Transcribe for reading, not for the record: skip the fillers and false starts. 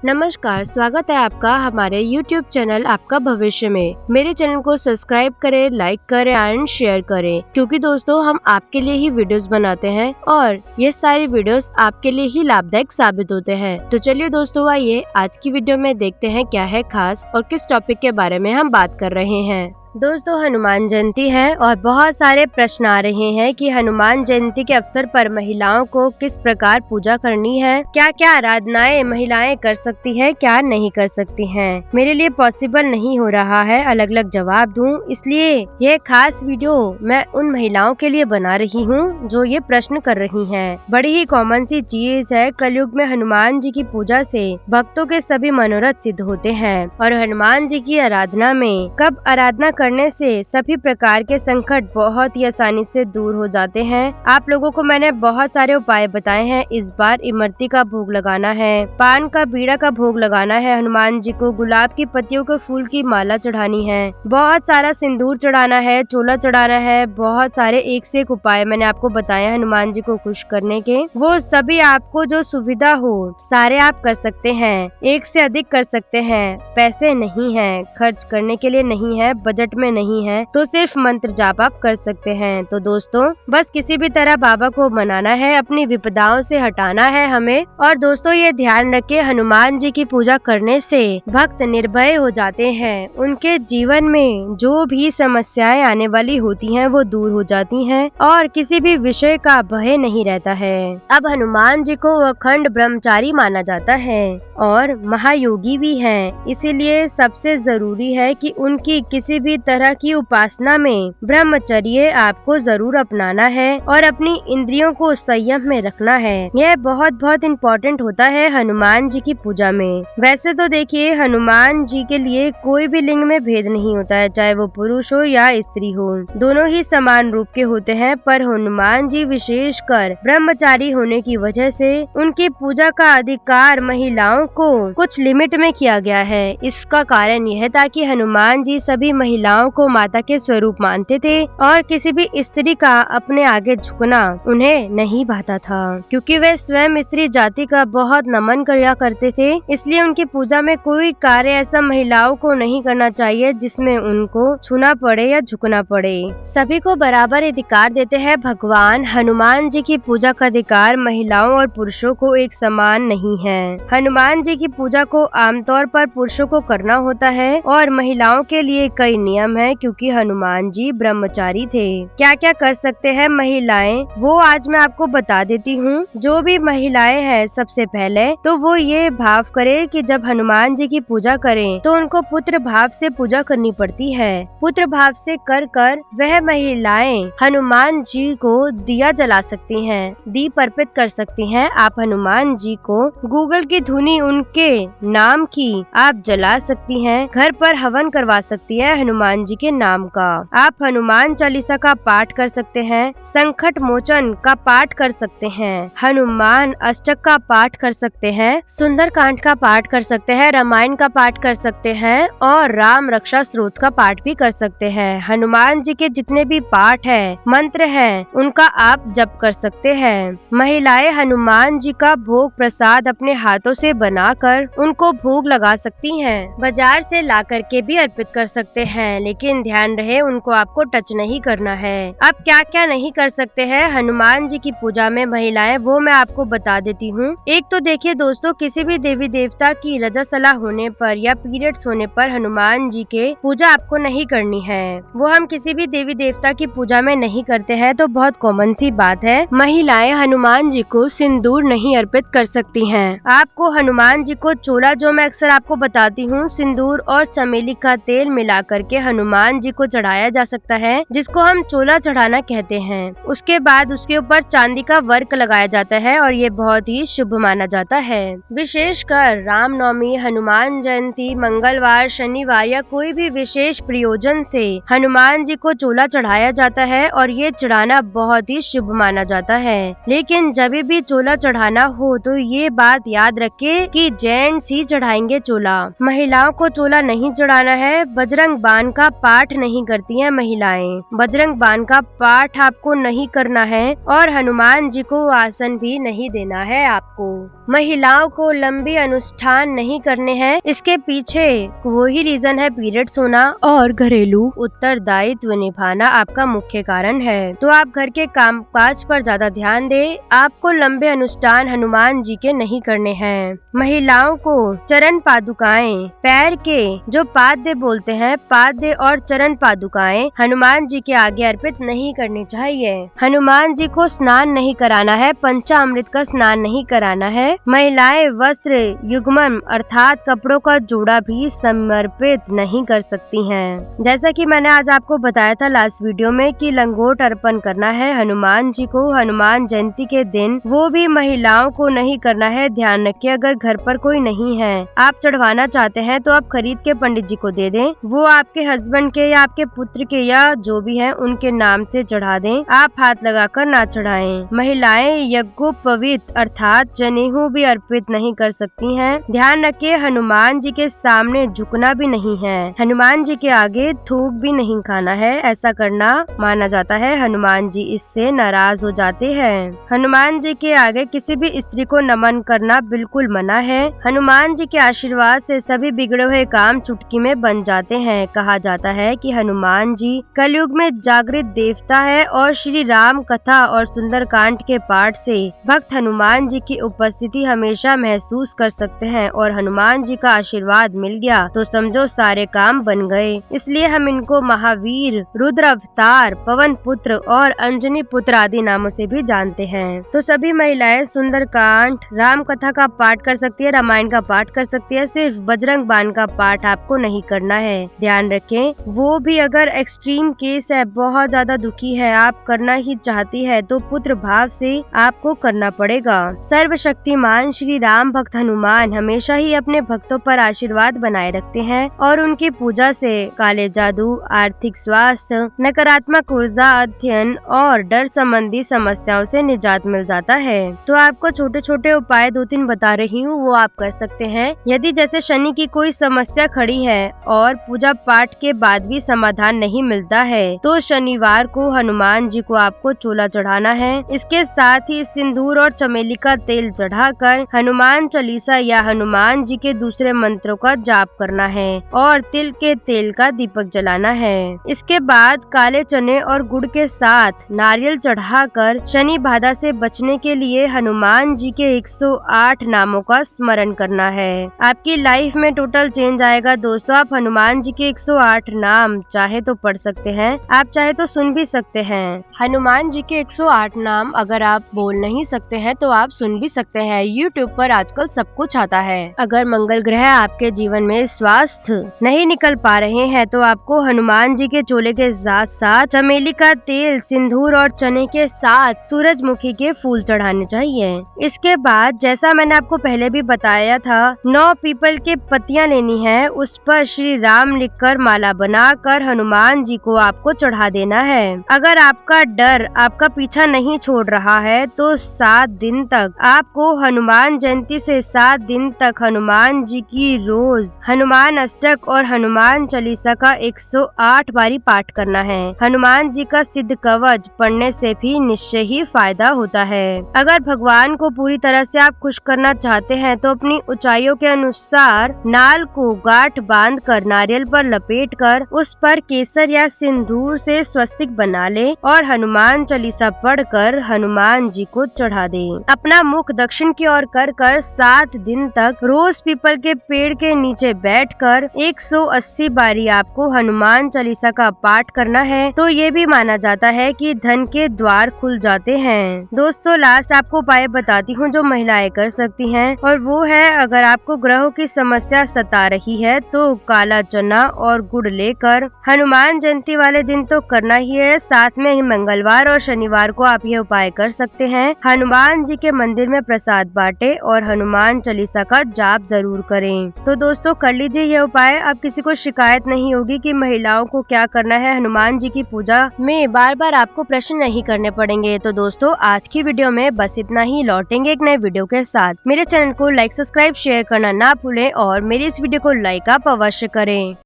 नमस्कार, स्वागत है आपका हमारे YouTube चैनल आपका भविष्य में। मेरे चैनल को सब्सक्राइब करें, लाइक करें एंड शेयर करें, क्योंकि दोस्तों हम आपके लिए ही वीडियोस बनाते हैं और ये सारी वीडियोस आपके लिए ही लाभदायक साबित होते हैं। तो चलिए दोस्तों, आइए आज की वीडियो में देखते हैं क्या है खास और किस टॉपिक के बारे में हम बात कर रहे हैं। दोस्तों, हनुमान जयंती है और बहुत सारे प्रश्न आ रहे हैं कि हनुमान जयंती के अवसर पर महिलाओं को किस प्रकार पूजा करनी है, क्या क्या आराधनाएं महिलाएं कर सकती हैं, क्या नहीं कर सकती हैं। मेरे लिए पॉसिबल नहीं हो रहा है अलग अलग जवाब दूं, इसलिए यह खास वीडियो मैं उन महिलाओं के लिए बना रही हूं जो ये प्रश्न कर रही हैं। बड़ी ही कॉमन सी चीज है, कलयुग में हनुमान जी की पूजा से भक्तों के सभी मनोरथ सिद्ध होते हैं और हनुमान जी की आराधना में कब आराधना करने से सभी प्रकार के संकट बहुत ही आसानी से दूर हो जाते हैं। आप लोगों को मैंने बहुत सारे उपाय बताए हैं। इस बार इमरती का भोग लगाना है, पान का बीड़ा का भोग लगाना है, हनुमान जी को गुलाब की पत्तियों के फूल की माला चढ़ानी है, बहुत सारा सिंदूर चढ़ाना है, चोला चढ़ाना है, बहुत सारे एक से एक उपाय मैंने आपको बताए हनुमान जी को खुश करने के। वो सभी आपको जो सुविधा हो सारे आप कर सकते हैं, एक से अधिक कर सकते हैं। पैसे नहीं है, खर्च करने के लिए नहीं है, बजट में नहीं है, तो सिर्फ मंत्र जाप आप कर सकते हैं। तो दोस्तों, बस किसी भी तरह बाबा को मनाना है, अपनी विपदाओं से हटाना है हमें। और दोस्तों, ये ध्यान रखें, हनुमान जी की पूजा करने से भक्त निर्भय हो जाते हैं। उनके जीवन में जो भी समस्याएं आने वाली होती हैं वो दूर हो जाती हैं और किसी भी विषय का भय नहीं रहता है। अब हनुमान जी को अखंड ब्रह्मचारी माना जाता है और महायोगी भी हैं, इसीलिए सबसे जरूरी है कि उनकी किसी भी तरह की उपासना में ब्रह्मचर्य आपको जरूर अपनाना है और अपनी इंद्रियों को संयम में रखना है। यह बहुत इम्पोर्टेंट होता है हनुमान जी की पूजा में। वैसे तो देखिए, हनुमान जी के लिए कोई भी लिंग में भेद नहीं होता है, चाहे वो पुरुष हो या स्त्री हो, दोनों ही समान रूप के होते हैं। पर हनुमान जी विशेषकर ब्रह्मचारी होने की वजह से उनकी पूजा का अधिकार महिलाओं को कुछ लिमिट में किया गया है। इसका कारण यह था कि हनुमान जी सभी महिलाओं को माता के स्वरूप मानते थे और किसी भी स्त्री का अपने आगे झुकना उन्हें नहीं भाता था, क्योंकि वे स्वयं स्त्री जाति का बहुत नमन किया करते थे। इसलिए उनकी पूजा में कोई कार्य ऐसा महिलाओं को नहीं करना चाहिए जिसमें उनको छूना पड़े या झुकना पड़े। सभी को बराबर अधिकार देते हैं भगवान। हनुमान जी की पूजा का अधिकार महिलाओं और पुरुषों को एक समान नहीं है। हनुमान जी की पूजा को आमतौर पर पुरुषों को करना होता है और महिलाओं के लिए कई नियम है, क्योंकि हनुमान जी ब्रह्मचारी थे। क्या क्या कर सकते हैं महिलाएं, वो आज मैं आपको बता देती हूँ। जो भी महिलाएं हैं, सबसे पहले तो वो ये भाव करे कि जब हनुमान जी की पूजा करें तो उनको पुत्र भाव से पूजा करनी पड़ती है। पुत्र भाव से कर वह महिलाएं हनुमान जी को दिया जला सकती हैं, दीप अर्पित कर सकती हैं। आप हनुमान जी को गूगल की धुनी उनके नाम की आप जला सकती हैं, घर पर हवन करवा सकती है हनुमान जी के नाम का। आप हनुमान चालीसा का पाठ कर सकते हैं, संकट मोचन का पाठ कर सकते हैं, हनुमान अष्टक का पाठ कर सकते हैं, सुंदरकांड का पाठ कर सकते हैं, रामायण का पाठ कर सकते हैं और राम रक्षा स्तोत्र का पाठ भी कर सकते हैं। हनुमान जी के जितने भी पाठ है, मंत्र हैं, उनका आप जप कर सकते हैं। महिलाएं हनुमान जी का भोग प्रसाद अपने हाथों से बनाकर उनको भोग लगा सकती हैं, बाजार से ला करके भी अर्पित कर सकते हैं, लेकिन ध्यान रहे उनको आपको टच नहीं करना है। अब क्या क्या नहीं कर सकते हैं हनुमान जी की पूजा में महिलाएं, वो मैं आपको बता देती हूँ। एक तो देखिए दोस्तों, किसी भी देवी देवता की रजा सलाह होने पर या पीरियड्स होने पर हनुमान जी के पूजा आपको नहीं करनी है। वो हम किसी भी देवी देवता की पूजा में नहीं करते हैं, तो बहुत कॉमन सी बात है। महिलाएं हनुमान जी को सिंदूर नहीं अर्पित कर सकती हैं। आपको हनुमान जी को चोला, जो मैं अक्सर आपको बताती हूँ, सिंदूर और चमेली का तेल मिला करके हनुमान जी को चढ़ाया जा सकता है, जिसको हम चोला चढ़ाना कहते हैं। उसके बाद उसके ऊपर चांदी का वर्क लगाया जाता है और ये बहुत ही शुभ माना जाता है। विशेषकर रामनवमी, हनुमान जयंती, मंगलवार, शनिवार या कोई भी विशेष प्रयोजन से हनुमान जी को चोला चढ़ाया जाता है और ये चढ़ाना बहुत ही शुभ माना जाता है। लेकिन जब भी चोला चढ़ाना हो तो ये बात याद रखे कि जेंट्स ही चढ़ाएंगे चोला, महिलाओं को चोला नहीं चढ़ाना है। बजरंग बाण बाण का पाठ नहीं करती हैं महिलाएं। बजरंग बाण का पाठ आपको नहीं करना है और हनुमान जी को आसन भी नहीं देना है आपको। महिलाओं को लंबी अनुष्ठान नहीं करने हैं। इसके पीछे वही रीजन है, पीरियड्स होना और घरेलू उत्तरदायित्व निभाना आपका मुख्य कारण है। तो आप घर के कामकाज पर ज्यादा ध्यान दें। आपको लंबे अनुष्ठान हनुमान जी के नहीं करने हैं। महिलाओं को चरण पादुकाएं, पैर के जो पाद्य बोलते हैं, पाद्य और चरण पादुकाएं हनुमान जी के आगे अर्पित नहीं करनी चाहिए। हनुमान जी को स्नान नहीं कराना है, पंचामृत का स्नान नहीं कराना है। महिलाएं वस्त्र युग्मन अर्थात कपड़ों का जोड़ा भी समर्पित नहीं कर सकती हैं। जैसा कि मैंने आज आपको बताया था लास्ट वीडियो में कि लंगोट अर्पण करना है हनुमान जी को हनुमान जयंती के दिन, वो भी महिलाओं को नहीं करना है। ध्यान रखिए, अगर घर पर कोई नहीं है, आप चढ़वाना चाहते हैं तो आप खरीद के पंडित जी को दे दें। वो आपके हस्बैंड के या आपके पुत्र के या जो भी है उनके नाम से चढ़ा दें। आप हाथ लगाकर ना चढ़ाएं। महिलाएं यज्ञोपवीत अर्थात जनेऊ भी अर्पित नहीं कर सकती हैं। ध्यान रखिए, हनुमान जी के सामने झुकना भी नहीं है। हनुमान जी के आगे थूक भी नहीं खाना है। ऐसा करना माना जाता है हनुमान जी इससे नाराज हो जाते हैं। हनुमान जी के आगे किसी भी स्त्री को नमन करना बिल्कुल मना है। हनुमान जी के आशीर्वाद से सभी बिगड़े हुए काम चुटकी में बन जाते हैं। कहा जाता है कि हनुमान जी कलयुग में जागृत देवता है और श्री राम कथा और सुंदरकांड के पाठ से भक्त हनुमान जी की उपस्थिति हमेशा महसूस कर सकते हैं और हनुमान जी का आशीर्वाद मिल गया तो समझो सारे काम बन गए। इसलिए हम इनको महावीर, रुद्र अवतार, पवन पुत्र और अंजनी पुत्र आदि नामों से भी जानते हैं। तो सभी महिलाएं सुंदरकांड, राम कथा का पाठ कर सकती है, रामायण का पाठ कर सकती है। सिर्फ बजरंग बाण का पाठ आपको नहीं करना है। ध्यान रखें, वो भी अगर एक्सट्रीम केस है, बहुत ज्यादा दुखी है, आप करना ही चाहती है तो पुत्र भाव से आपको करना पड़ेगा। सर्वशक्तिमान श्री राम भक्त हनुमान हमेशा ही अपने भक्तों पर आशीर्वाद बनाए रखते हैं और उनकी पूजा से काले जादू, आर्थिक स्वास्थ्य, नकारात्मक ऊर्जा, अध्ययन और डर संबंधी समस्याओं से निजात मिल जाता है। तो आपको छोटे छोटे उपाय 2-3 बता रही हूँ, वो आप कर सकते हैं। यदि जैसे शनि की कोई समस्या खड़ी है और पूजा पाठ के बाद भी समाधान नहीं मिलता है तो शनिवार को हनुमान जी को आपको चोला चढ़ाना है। इसके साथ ही सिंदूर और चमेली का तेल चढ़ाकर हनुमान चालीसा या हनुमान जी के दूसरे मंत्रों का जाप करना है और तिल के तेल का दीपक जलाना है। इसके बाद काले चने और गुड़ के साथ नारियल चढ़ाकर शनि बाधा से बचने के लिए हनुमान जी के 108 नामों का स्मरण करना है। आपकी लाइफ में टोटल चेंज आएगा दोस्तों। आप हनुमान जी के 108 नाम चाहे तो पढ़ सकते हैं, आप चाहे तो सुन भी सकते हैं। हनुमान जी के 108 नाम अगर आप बोल नहीं सकते हैं तो आप सुन भी सकते हैं। YouTube पर आजकल सब कुछ आता है। अगर मंगल ग्रह आपके जीवन में स्वास्थ्य नहीं निकल पा रहे हैं तो आपको हनुमान जी के चोले के साथ साथ चमेली का तेल, सिंदूर और चने के साथ सूरजमुखी के फूल चढ़ाने चाहिए। इसके बाद जैसा मैंने आपको पहले भी बताया था, 9 पीपल के पत्तियां लेनी है, उस पर श्री राम लिखकर माला बनाकर हनुमान जी को आपको चढ़ा देना है। अगर आपका डर आपका पीछा नहीं छोड़ रहा है तो 7 दिन तक आपको हनुमान जयंती से 7 दिन तक हनुमान जी की रोज हनुमान अष्टक और हनुमान चालीसा का 108 बारी पाठ करना है। हनुमान जी का सिद्ध कवच पढ़ने से भी निश्चय ही फायदा होता है। अगर भगवान को पूरी तरह से आप खुश करना चाहते हैं तो अपनी ऊंचाइयों के अनुसार नाल को गांठ बांध कर नारियल पर लपेट कर उस पर केसर या सिंदूर से स्वस्तिक बना ले और हनुमान चालीसा पढ़कर हनुमान जी को चढ़ा दे। अपना मुख दक्षिण की ओर कर 7 दिन तक रोज पीपल के पेड़ के नीचे बैठकर 180 बारी आपको हनुमान चालीसा का पाठ करना है। तो ये भी माना जाता है कि धन के द्वार खुल जाते हैं। दोस्तों लास्ट आपको उपाय बताती हूँ जो महिलाएं कर सकती हैं, और वो है अगर आपको ग्रहों की समस्या सता रही है तो काला चना और गुड़ लेकर हनुमान जयंती वाले दिन तो करना ही है, साथ में ही मंगलवार और शनिवार को आप ये उपाय कर सकते हैं। हनुमान जी के मंदिर में प्रसाद बांटे और हनुमान चालीसा का जाप जरूर करें। तो दोस्तों कर लीजिए ये उपाय। अब किसी को शिकायत नहीं होगी कि महिलाओं को क्या करना है। हनुमान जी की पूजा में बार बार आपको प्रश्न नहीं करने पड़ेंगे। तो दोस्तों आज की वीडियो में बस इतना ही। लौटेंगे एक नए वीडियो के साथ। मेरे चैनल को लाइक, सब्सक्राइब, शेयर करना ना भूलें और मेरी इस वीडियो को लाइक आप अवश्य करें।